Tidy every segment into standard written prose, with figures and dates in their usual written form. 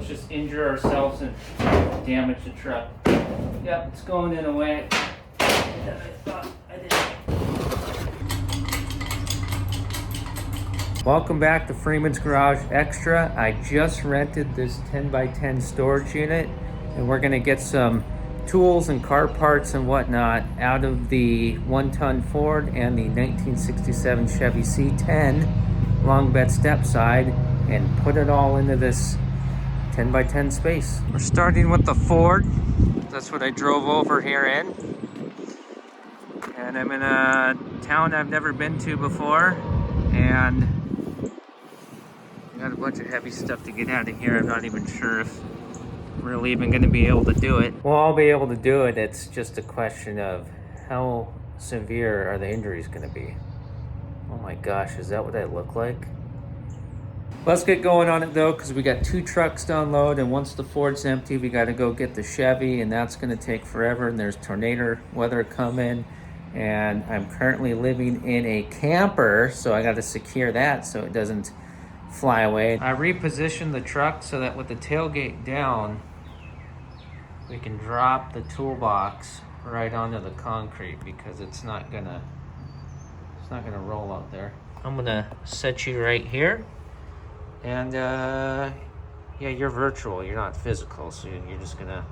just injure ourselves and damage the truck. Yep, it's going in a way that I thought I did. Welcome back to Freeman's Garage Extra. I just rented this 10x10 storage unit, and we're gonna get some tools and car parts and whatnot out of the 1-ton Ford and the 1967 Chevy C10 long bed stepside and put it all into this 10x10 space. We're starting with the Ford. That's what I drove over here in. And I'm in a town I've never been to before, and I got a bunch of heavy stuff to get out of here. I'm not even sure if I'm really even going to be able to do it. Well, I'll be able to do it. It's just a question of how severe are the injuries going to be. Oh my gosh, is that what I look like? Let's get going on it though, because we got 2 trucks to unload, and once the Ford's empty, we got to go get the Chevy, and that's going to take forever, and there's tornado weather coming, and I'm currently living in a camper, so I got to secure that so it doesn't fly away. I repositioned the truck so that with the tailgate down, we can drop the toolbox right onto the concrete because it's not gonna roll out there. I'm gonna set you right here, and yeah, you're virtual, you're not physical, so you're just gonna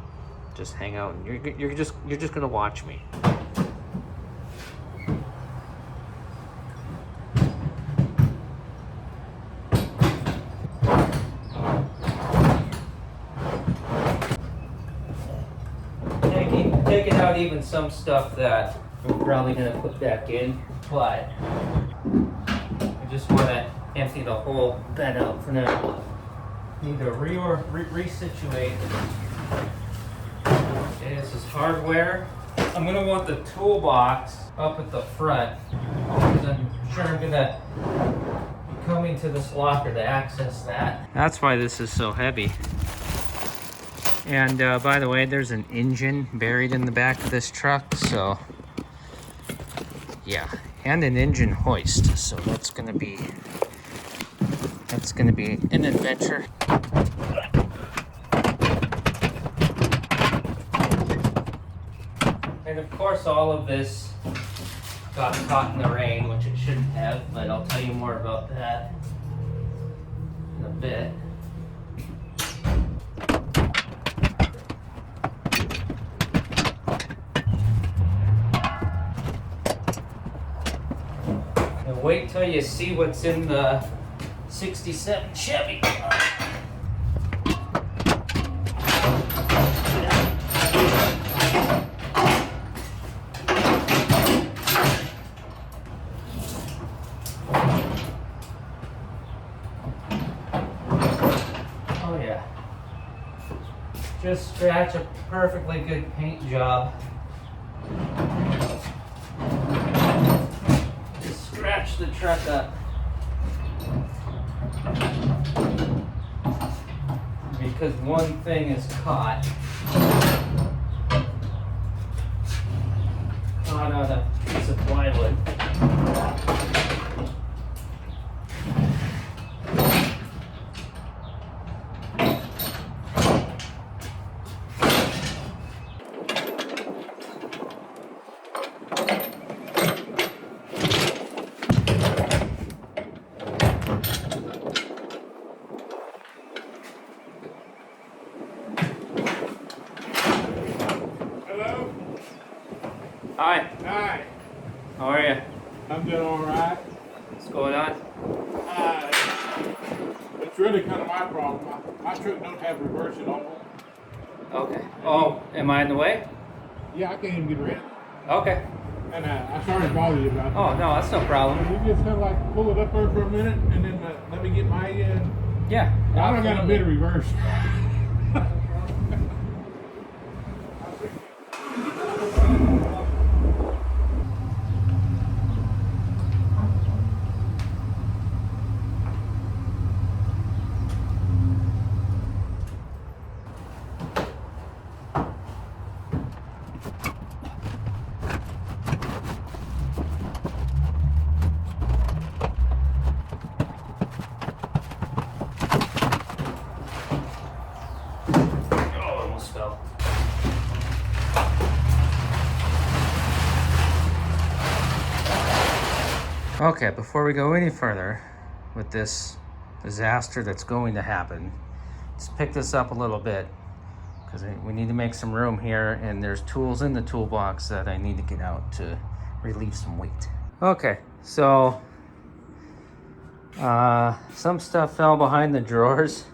hang out, and you're just gonna watch me. Taking out even some stuff that we're probably gonna put back in, but I just want to empty the whole bed out for now. Need to resituate. Okay, this is hardware. I'm gonna want the toolbox up at the front because I'm sure I'm gonna be coming to this locker to access that. That's why this is so heavy. And by the way, there's an engine buried in the back of this truck, so yeah, and an engine hoist. So that's gonna be an adventure. And of course, all of this got caught in the rain, which it shouldn't have, but I'll tell you more about that in a bit. Wait till you see what's in the 67 Chevy. Oh yeah. Just scratch a perfectly good paint job. Scratch the truck up because one thing is caught on a piece of plywood. Hi. Hi. How are you? I'm doing all right. What's going on? It's really kind of my problem. My truck don't have reverse at all. Okay. Oh, am I in the way? Yeah, I can't even get rid. Okay. And I sorry to bother you about that. Oh, no, that's no problem. You just kind of like pull it up there for a minute and then let me get my Yeah. I don't got a bit of reverse. Okay, before we go any further with this disaster that's going to happen, let's pick this up a little bit because we need to make some room here, and there's tools in the toolbox that I need to get out to relieve some weight. Okay, so some stuff fell behind the drawers,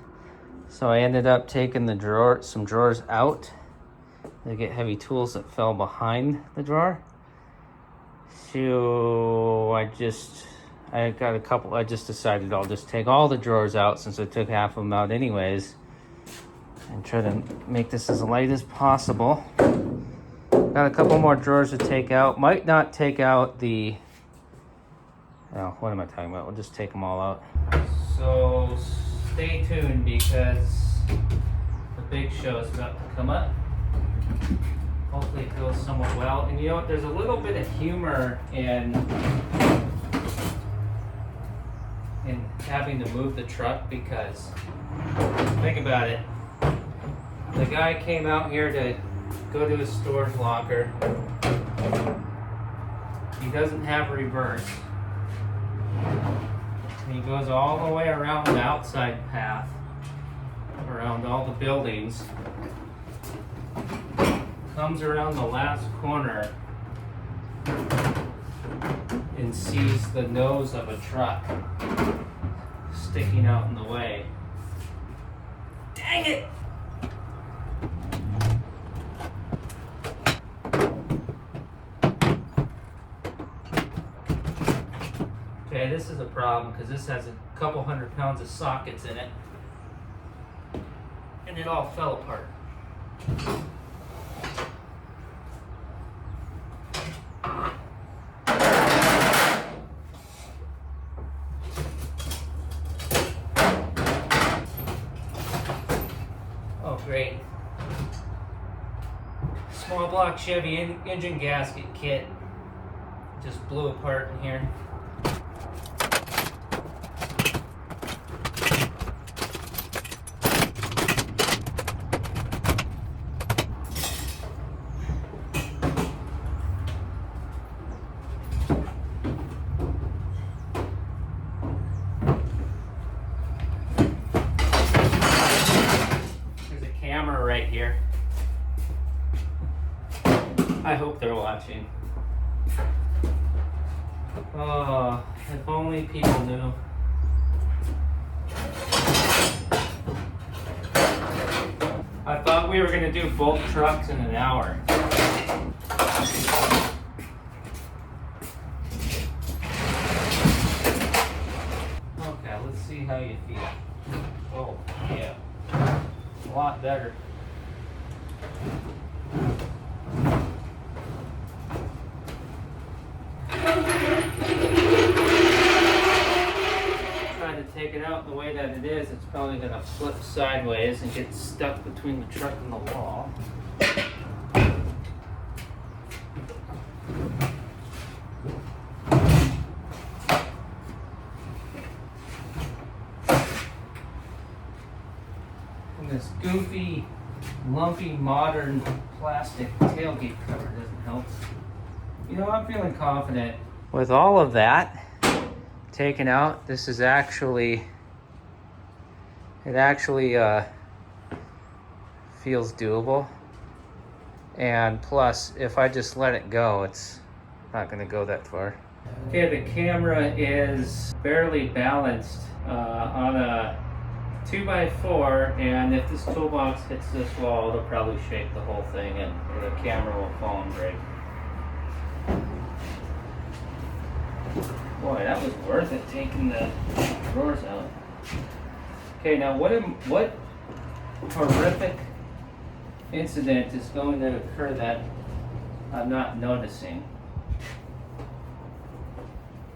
so I ended up taking some drawers out to get heavy tools that fell behind the drawer. So I got a couple. I just decided I'll just take all the drawers out since I took half of them out anyways, and try to make this as light as possible. Got a couple more drawers to take out. Might not take out the. Oh, what am I talking about? We'll just take them all out. So stay tuned because the big show is about to come up. Hopefully it goes somewhat well. And you know what? There's a little bit of humor in having to move the truck because, think about it. The guy came out here to go to his storage locker. He doesn't have reverse. And he goes all the way around the outside path, around all the buildings. Comes around the last corner and sees the nose of a truck sticking out in the way. Dang it! Okay, this is a problem because this has a couple 100 pounds of sockets in it, and it all fell apart. Oh, great. Small block Chevy engine gasket kit just blew apart in here. Right here. I hope they're watching. Oh, if only people knew. I thought we were going to do both trucks in an hour. Okay, let's see how you feel. Oh, yeah. A lot better. Try to take it out the way that it is, it's probably going to flip sideways and get stuck between the truck and the wall. And this goofy, lumpy, modern plastic tailgate cover doesn't help. You know, I'm feeling confident. With all of that taken out, this is actually, it actually feels doable. And plus, if I just let it go, it's not gonna go that far. Okay, the camera is barely balanced on a 2x4, and if this toolbox hits this wall, it'll probably shake the whole thing and the camera will fall and break. Boy, that was worth it taking the drawers out. Okay, now what horrific incident is going to occur that I'm not noticing?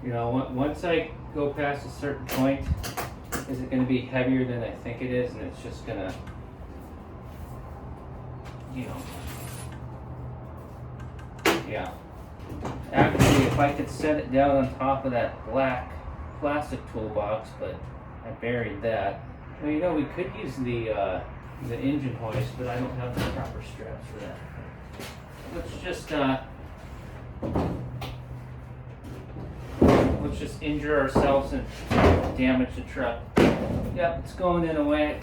You know, once I go past a certain point, is it going to be heavier than I think it is, and it's just going to, you know, yeah. Actually, if I could set it down on top of that black plastic toolbox, but I buried that. Well, you know, we could use the engine hoist, but I don't have the proper straps for that. Let's let's just injure ourselves and damage the truck. Yep, it's going in a way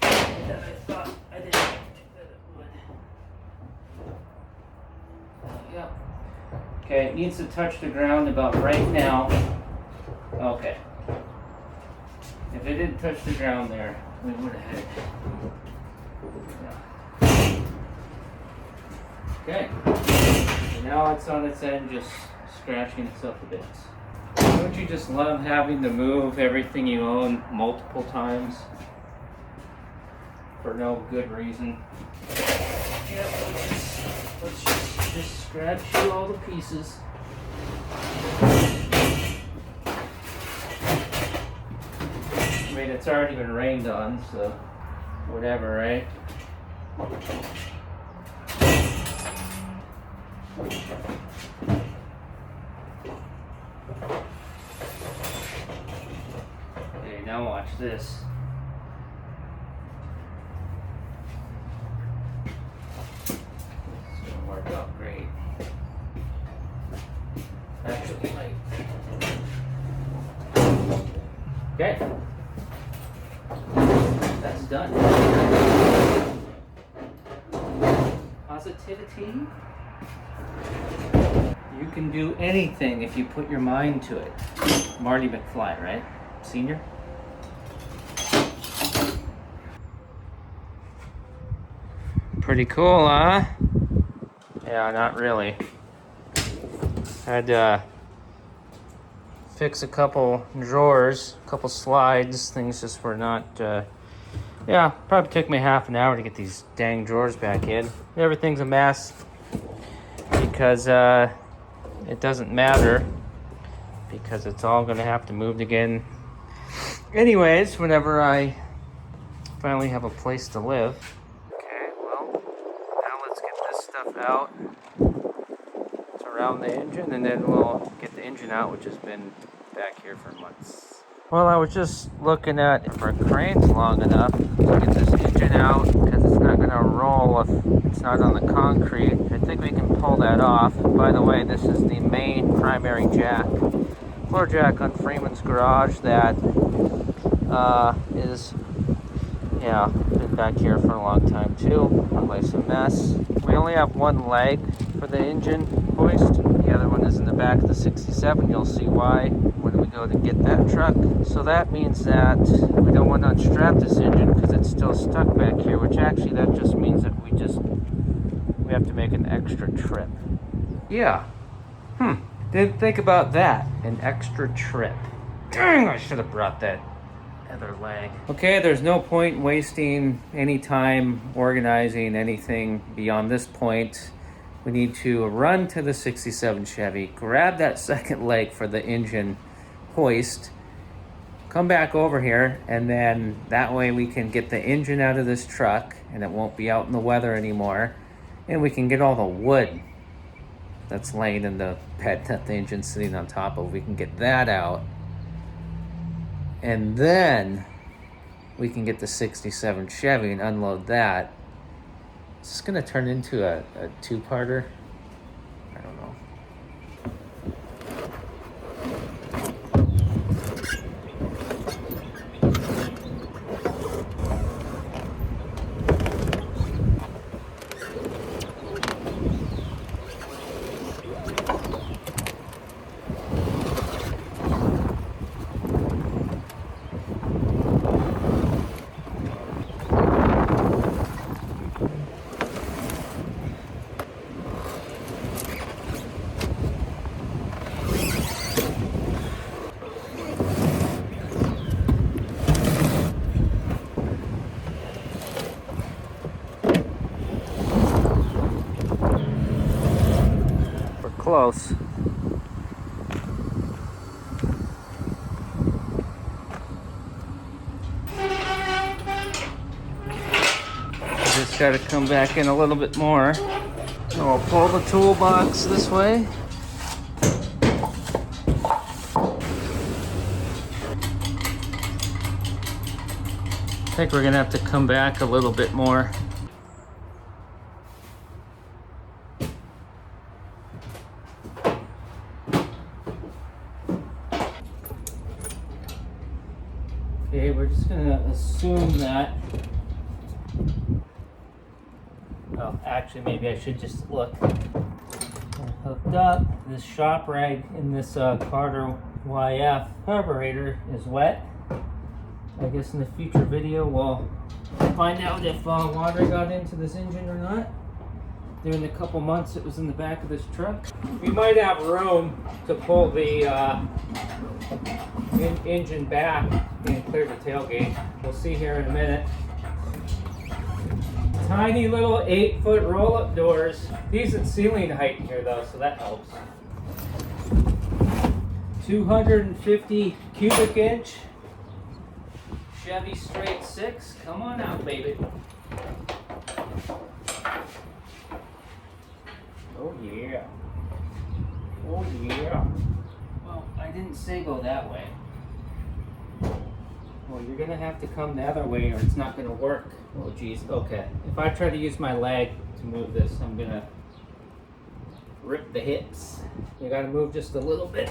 that I thought I didn't think that it would. Yep. Okay, it needs to touch the ground about right now. Okay. If it didn't touch the ground there, we would have had it. Yeah. Okay. And now it's on its end, just scratching itself to bits. Don't you just love having to move everything you own multiple times for no good reason? Yeah, let's just scratch through all the pieces. I mean, it's already been rained on, so whatever, right? Okay, now watch this. It's gonna work out great. Actually, like. Okay. That's done. Positivity. You can do anything if you put your mind to it. Marty McFly, right? Senior? Pretty cool, huh? Yeah, not really. Had to fix a couple drawers, a couple slides. Things just were not, yeah, probably took me half an hour to get these dang drawers back in. Everything's a mess because it doesn't matter because it's all gonna have to move again. Anyways, whenever I finally have a place to live. Okay, well, now let's get this stuff out. It's around the engine, and then we'll get the engine out, which has been back here for months. Well, I was just looking at if our crane's long enough to get this engine out, because it's not going to roll if it's not on the concrete. I think we can pull that off. By the way, this is the main primary jack. Floor jack on Freeman's garage that is, yeah, been back here for a long time too. The life's a mess. We only have one leg for the engine hoist. The other one is in the back of the 67. You'll see why when we go to get that truck. So that means that we don't want to unstrap this engine because it's still stuck back here, which actually that just means that we have to make an extra trip. Yeah. Didn't think about that. An extra trip. Dang, I should have brought that other leg. Okay, there's no point wasting any time organizing anything beyond this point. We need to run to the 67 Chevy, grab that second leg for the engine hoist, come back over here, and then that way we can get the engine out of this truck and it won't be out in the weather anymore, and we can get all the wood that's laying in the bed that the engine's sitting on top of. We can get that out, and then we can get the 67 Chevy and unload that. Is this gonna turn into a two-parter? I don't know. Close. Just got to come back in a little bit more. So I'll pull the toolbox this way. I think we're gonna have to come back a little bit more. assume that, well, actually maybe I should just look. I'm hooked up. This shop rag in this Carter YF carburetor is wet. I guess in the future video we'll find out if water got into this engine or not. During the couple months it was in the back of this truck. We might have room to pull the engine back and clear the tailgate. We'll see here in a minute. Tiny little 8-foot roll-up doors. Decent ceiling height here though, so that helps. 250 cubic inch Chevy straight 6. Come on out, baby. Oh yeah. Oh yeah. Well, I didn't say go that way. Well, you're gonna have to come the other way or it's not gonna work. Oh geez, okay. If I try to use my leg to move this, I'm gonna rip the hips. You gotta move just a little bit.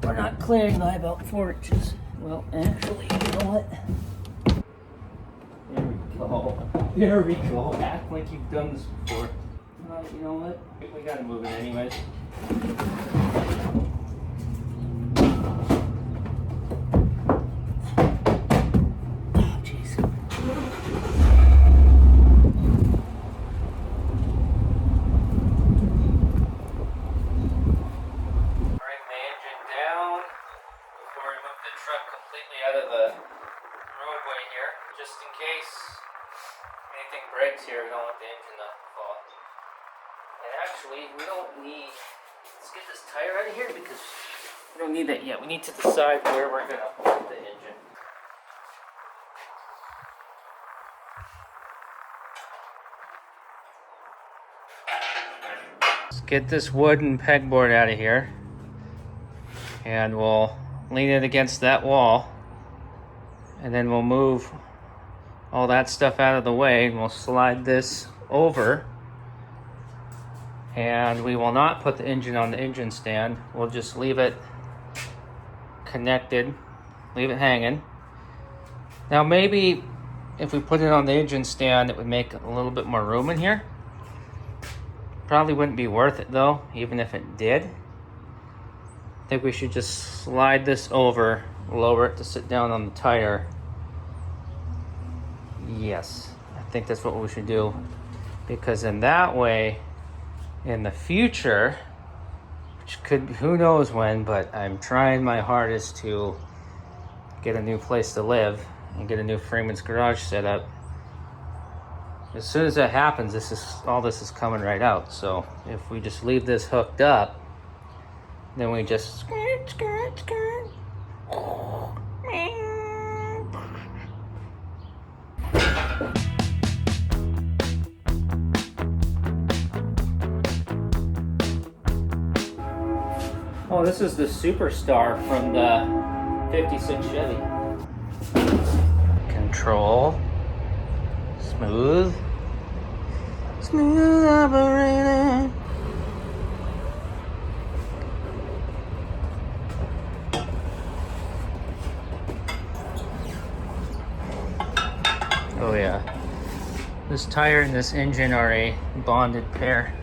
We're not clearing by about 4 inches. Well, actually, you know what? There we go. There we go. Act like you've done this before. You know what? We gotta move it anyways. Oh, jeez. Bring the engine down before we move the truck completely out of the roadway here, just in case anything breaks here. We don't want the engine to fall. And actually, we don't need, let's get this tire out of here because we don't need that yet. We need to decide where we're going to put the engine. Let's get this wooden pegboard out of here. And we'll lean it against that wall. And then we'll move all that stuff out of the way and we'll slide this over. And we will not put the engine on the engine stand. We'll just leave it connected, leave it hanging. Now maybe if we put it on the engine stand, it would make a little bit more room in here. Probably wouldn't be worth it though, even if it did. I think we should just slide this over, lower it to sit down on the tire. Yes, I think that's what we should do. Because in that way, in the future, which could, who knows when, but I'm trying my hardest to get a new place to live and get a new Freeman's garage set up. As soon as that happens, all this is coming right out. So if we just leave this hooked up, then we just oh, this is the Superstar from the 56 Chevy. Control. Smooth. Smooth operator. Oh yeah. This tire and this engine are a bonded pair.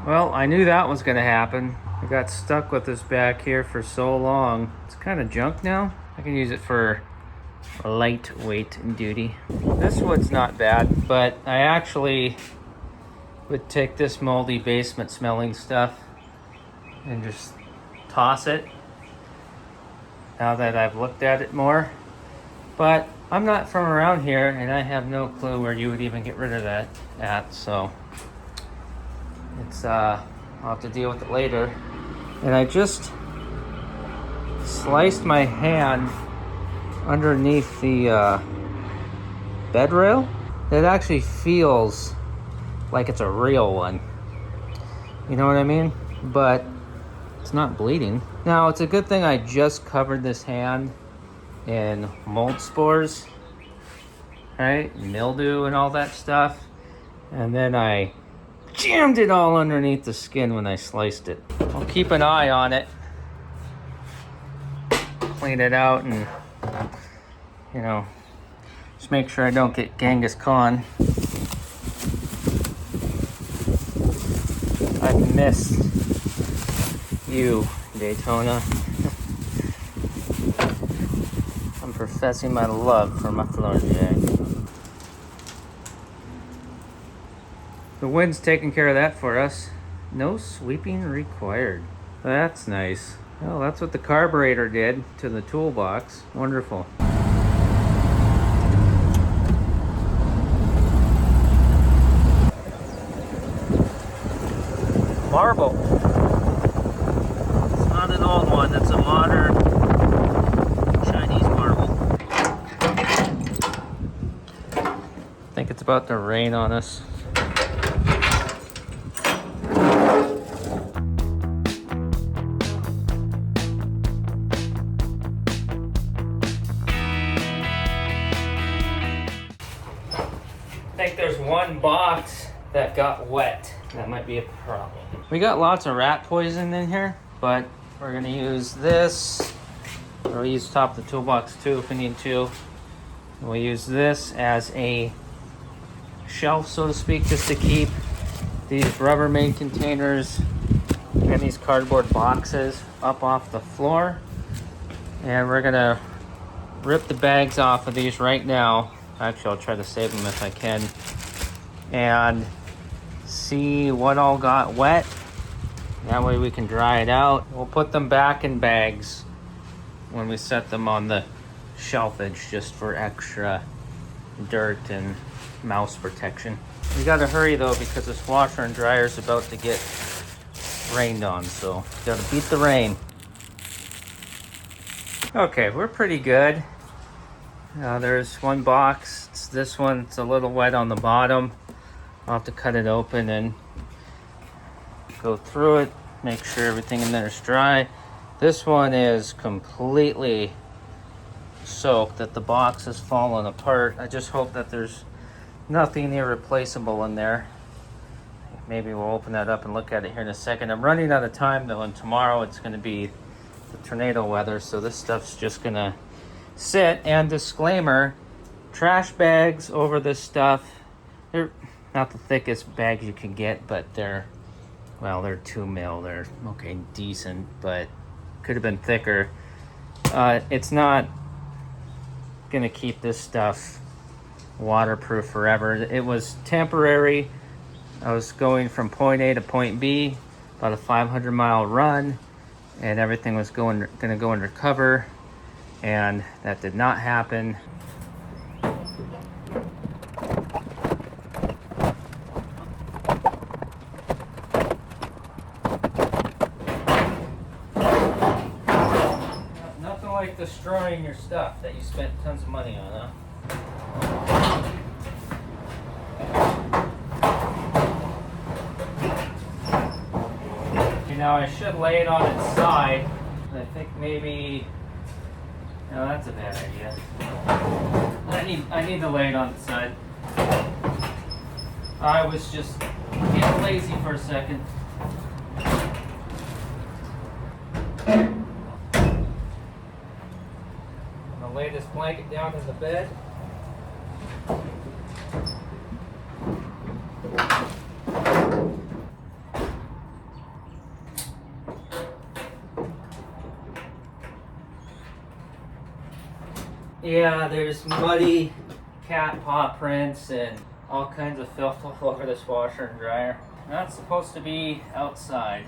Well, I knew that was going to happen. I got stuck with this back here for so long. It's kind of junk now. I can use it for lightweight duty. This wood's not bad, but I actually would take this moldy basement smelling stuff and just toss it now that I've looked at it more. But I'm not from around here and I have no clue where you would even get rid of that at, so it's I'll have to deal with it later. And I just sliced my hand underneath the bed rail. It actually feels like it's a real one. You know what I mean? But it's not bleeding. Now, it's a good thing I just covered this hand in mold spores, right? Mildew and all that stuff. And then I jammed it all underneath the skin when I sliced it. keep an eye on it. Clean it out and, you know, just make sure I don't get Genghis Khan. I've missed you, Daytona. I'm professing my love for my floor jack. The wind's taking care of that for us. No sweeping required. That's nice. Well, that's what the carburetor did to the toolbox. Wonderful. Marble. It's not an old one, it's a modern Chinese marble. I think it's about to rain on us. I think there's one box that got wet. That might be a problem. We got lots of rat poison in here, but we're gonna use this. We'll use top of the toolbox too if we need to. We'll use this as a shelf, so to speak, just to keep these Rubbermaid containers and these cardboard boxes up off the floor. And we're gonna rip the bags off of these right now. Actually, I'll try to save them if I can. And see what all got wet. That way we can dry it out. We'll put them back in bags when we set them on the shelf edge, just for extra dirt and mouse protection. We gotta hurry though, because this washer and dryer is about to get rained on, so gotta beat the rain. Okay, we're pretty good. There's one box. It's this one. It's a little wet on the bottom. I'll have to cut it open and go through it, make sure everything in there is dry. This one is completely soaked, that the box is falling apart. I just hope that there's nothing irreplaceable in there. Maybe we'll open that up and look at it here in a second. I'm running out of time though, and tomorrow it's going to be the tornado weather, so this stuff's just going to sit. And disclaimer, trash bags over this stuff, they're not the thickest bags you can get, but they're 2 mil. They're okay, decent, but could have been thicker. It's not gonna keep this stuff waterproof forever. It was temporary. I was going from point A to point B, about a 500-mile run, and everything was gonna go undercover, and that did not happen. Nothing like destroying your stuff that you spent tons of money on, huh? Now I should lay it on its side. I think maybe, no, that's a bad idea. I need to lay it on its side. I was just getting lazy for a second. I'm gonna lay this blanket down in the bed. Yeah, there's muddy cat paw prints and all kinds of filth all over this washer and dryer. Not supposed to be outside.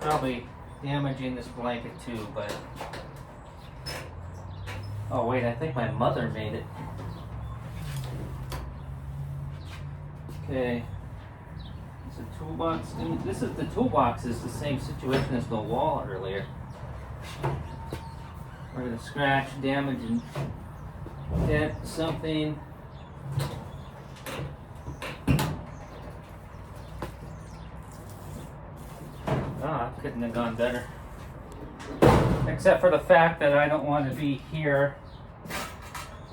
Probably damaging this blanket too, but... Oh wait, I think my mother made it. Okay. It's a toolbox. This is the toolbox is the same situation as the wall earlier. We're gonna scratch, damage, and dent something. Couldn't have gone better. Except for the fact that I don't want to be here.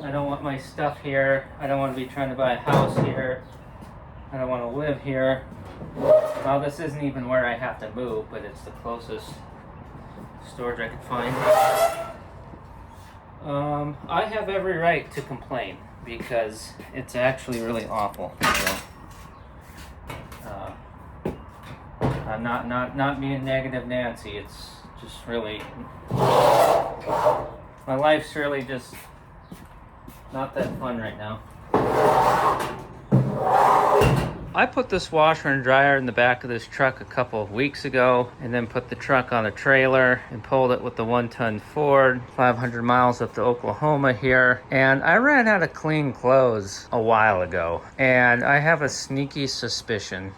I don't want my stuff here. I don't want to be trying to buy a house here. I don't want to live here. Well, this isn't even where I have to move, but it's the closest storage I could find. I have every right to complain because it's actually really awful. So, I'm not being negative Nancy. It's just really, my life's really just not that fun right now. I put this washer and dryer in the back of this truck a couple of weeks ago and then put the truck on a trailer and pulled it with the 1-ton Ford 500 miles up to Oklahoma here. And I ran out of clean clothes a while ago, and I have a sneaky suspicion.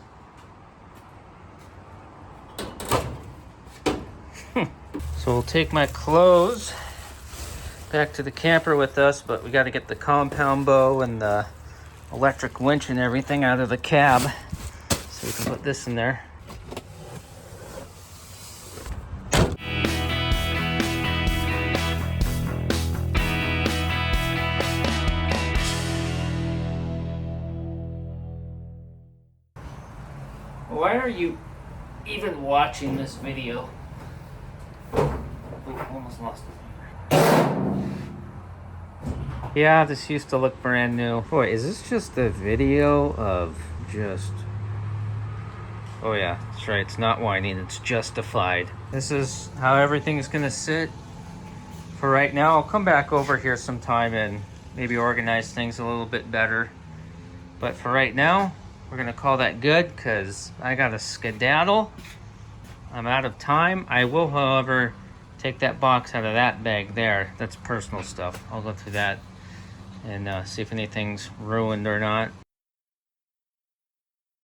So we'll take my clothes back to the camper with us, but we got to get the compound bow and the electric winch and everything out of the cab so we can put this in there. Why are you even watching this video? Oh, almost lost it. Yeah, this used to look brand new. Boy, is this just a video of just... Oh yeah, that's right, it's not whining, it's justified. This is how everything's gonna sit for right now. I'll come back over here sometime and maybe organize things a little bit better. But for right now, we're gonna call that good because I gotta skedaddle. I'm out of time. I will, however, take that box out of that bag there. That's personal stuff. I'll go through that and see if anything's ruined or not.